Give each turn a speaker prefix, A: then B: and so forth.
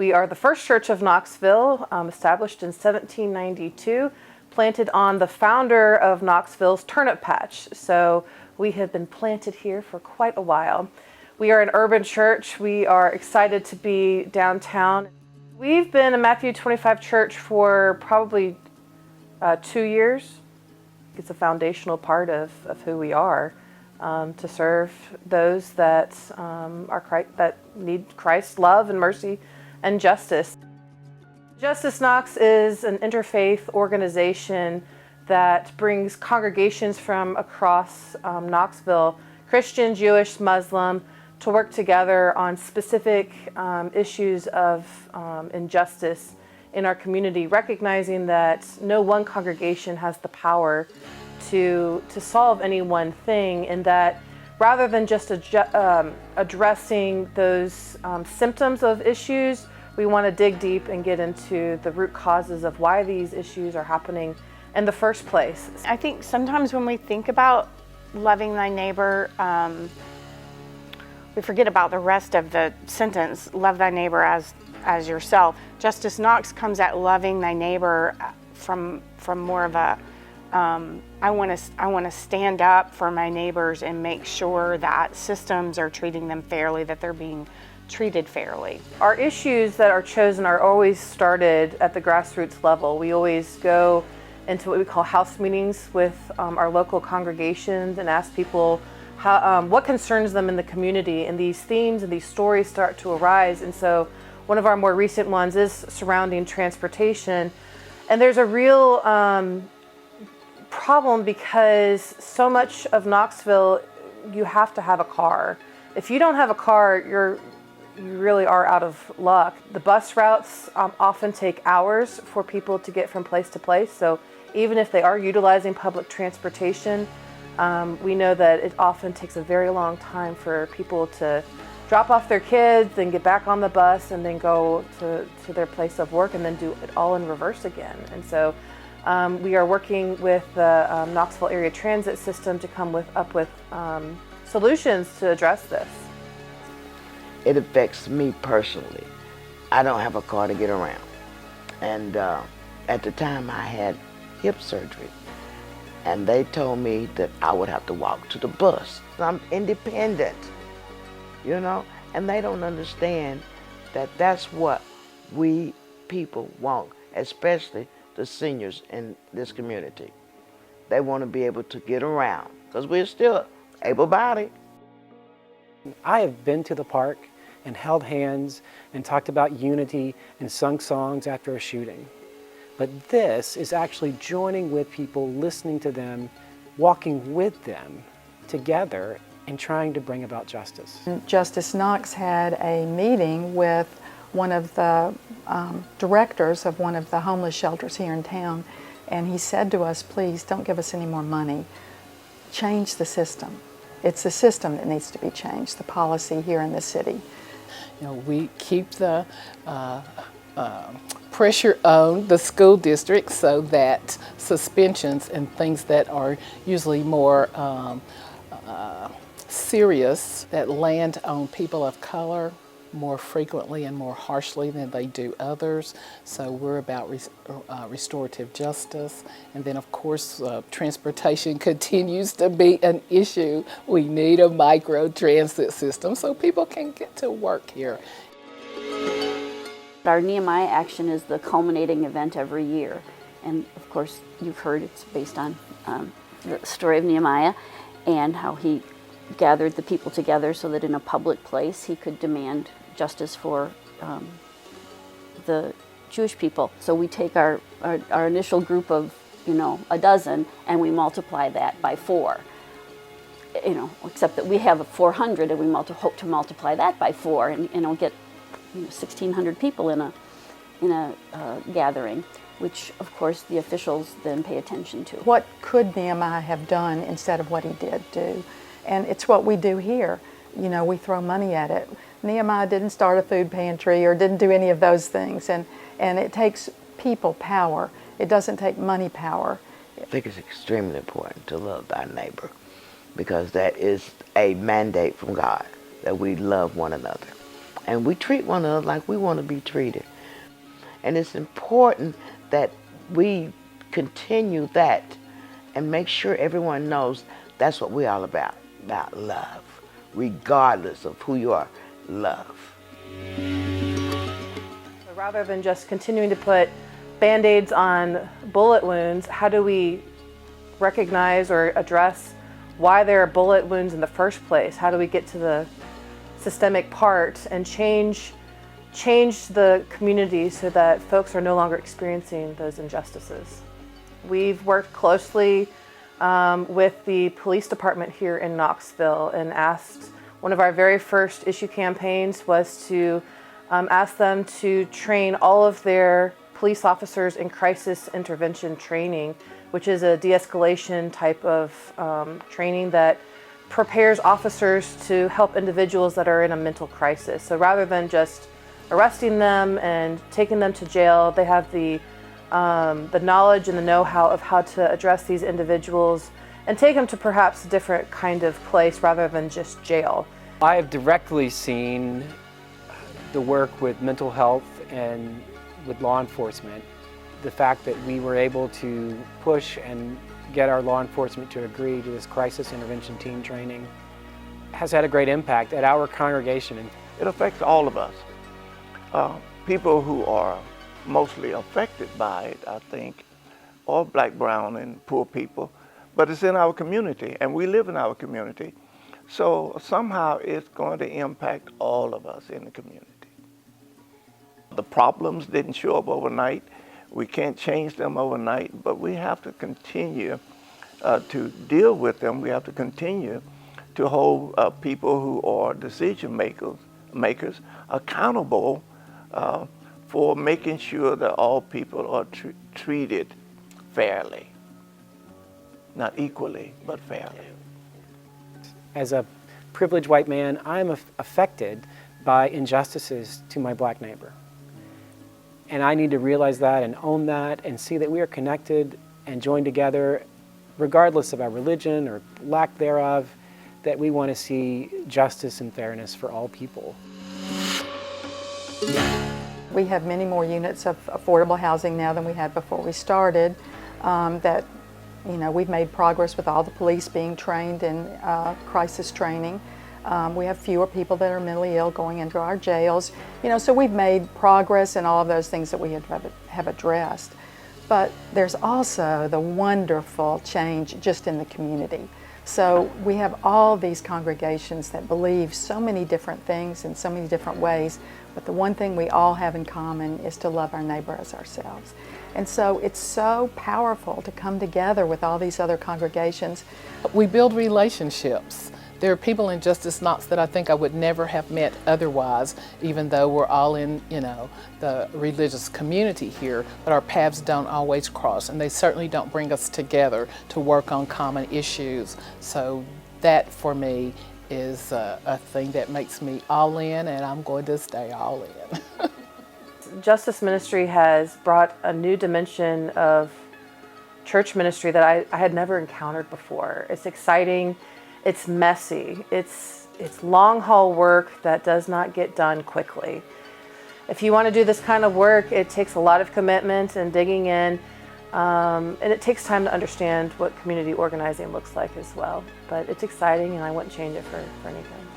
A: We are the first church of Knoxville, established in 1792, planted on the founder of Knoxville's turnip patch. So we have been planted here for quite a while. We are an urban church. We are excited to be downtown. We've been a Matthew 25 church for probably 2 years. It's a foundational part of who we are, to serve those that that need Christ's love and mercy and justice. Justice Knox is an interfaith organization that brings congregations from across Knoxville, Christian, Jewish, Muslim, to work together on specific issues of injustice in our community, recognizing that no one congregation has the power to solve any one thing, and that rather than just addressing those symptoms of issues, we want to dig deep and get into the root causes of why these issues are happening in the first place.
B: I think sometimes when we think about loving thy neighbor, we forget about the rest of the sentence, love thy neighbor as yourself. Justice Knox comes at loving thy neighbor from more of a, I want to stand up for my neighbors and make sure that systems are treating them fairly, that they're being treated fairly.
A: Our issues that are chosen are always started at the grassroots level. We always go into what we call house meetings with our local congregations and ask people what concerns them in the community, and these themes and these stories start to arise. And so one of our more recent ones is surrounding transportation, and there's a real problem because so much of Knoxville, you have to have a car. If you don't have a car, you really are out of luck. The bus routes often take hours for people to get from place to place. So even if they are utilizing public transportation, we know that it often takes a very long time for people to drop off their kids, then get back on the bus, and then go to their place of work, and then do it all in reverse again. And so we are working with the Knoxville Area Transit System to come up with solutions to address this.
C: It affects me personally. I don't have a car to get around. And at the time I had hip surgery, and they told me that I would have to walk to the bus. I'm independent, you know? And they don't understand that that's what we people want, especially the seniors in this community. They want to be able to get around, because we're still able-bodied.
D: I have been to the park and held hands and talked about unity and sung songs after a shooting. But this is actually joining with people, listening to them, walking with them together and trying to bring about justice.
E: Justice Knox had a meeting with one of the directors of one of the homeless shelters here in town, and he said to us, please don't give us any more money. Change the system. It's the system that needs to be changed, the policy here in the city.
F: You know, we keep the pressure on the school district so that suspensions and things that are usually more serious that land on people of color more frequently and more harshly than they do others. So we're about restorative justice. And then of course transportation continues to be an issue. We need a micro transit system so people can get to work here.
G: Our Nehemiah Action is the culminating event every year. And of course you've heard it's based on the story of Nehemiah and how he gathered the people together so that in a public place he could demand justice for the Jewish people. So we take our initial group of, a dozen, and we multiply that by 4. Except that we have 400, and we hope to multiply that by 4, and get 1,600 people in a gathering, which of course the officials then pay attention to.
E: What could Nehemiah have done instead of what he did do? And it's what we do here. We throw money at it. Nehemiah didn't start a food pantry or didn't do any of those things. And it takes people power. It doesn't take money power.
C: I think it's extremely important to love thy neighbor, because that is a mandate from God, that we love one another. And we treat one another like we want to be treated. And it's important that we continue that and make sure everyone knows that's what we're all about love, regardless of who you are, love.
A: So rather than just continuing to put Band-Aids on bullet wounds, how do we recognize or address why there are bullet wounds in the first place? How do we get to the systemic part and change the community so that folks are no longer experiencing those injustices? We've worked closely with the police department here in Knoxville and asked, one of our very first issue campaigns was to ask them to train all of their police officers in crisis intervention training, which is a de-escalation type of training that prepares officers to help individuals that are in a mental crisis. So rather than just arresting them and taking them to jail, they have the knowledge and the know-how of how to address these individuals and take them to perhaps a different kind of place rather than just jail.
D: I have directly seen the work with mental health and with law enforcement. The fact that we were able to push and get our law enforcement to agree to this crisis intervention team training has had a great impact at our congregation.
H: It affects all of us. People who are mostly affected by it, I think, are black, brown, and poor people, but it's in our community, and we live in our community. So somehow it's going to impact all of us in the community. The problems didn't show up overnight. We can't change them overnight, but we have to continue to deal with them. We have to continue to hold people who are decision makers accountable for making sure that all people are treated fairly. Not equally, but fairly.
D: As a privileged white man, I'm affected by injustices to my black neighbor. And I need to realize that and own that and see that we are connected and joined together, regardless of our religion or lack thereof, that we want to see justice and fairness for all people.
E: We have many more units of affordable housing now than we had before we started. We've made progress with all the police being trained in crisis training. We have fewer people that are mentally ill going into our jails. So we've made progress in all of those things that we have addressed. But there's also the wonderful change just in the community. So we have all these congregations that believe so many different things in so many different ways, but the one thing we all have in common is to love our neighbor as ourselves. And so it's so powerful to come together with all these other congregations.
F: We build relationships. There are people in Justice Knox that I think I would never have met otherwise, even though we're all in, the religious community here, but our paths don't always cross, and they certainly don't bring us together to work on common issues. So that, for me, is a thing that makes me all in, and I'm going to stay all in.
A: Justice ministry has brought a new dimension of church ministry that I had never encountered before. It's exciting. It's messy. It's long haul work that does not get done quickly. If you want to do this kind of work, it takes a lot of commitment and digging in, and it takes time to understand what community organizing looks like as well. But it's exciting, and I wouldn't change it for anything.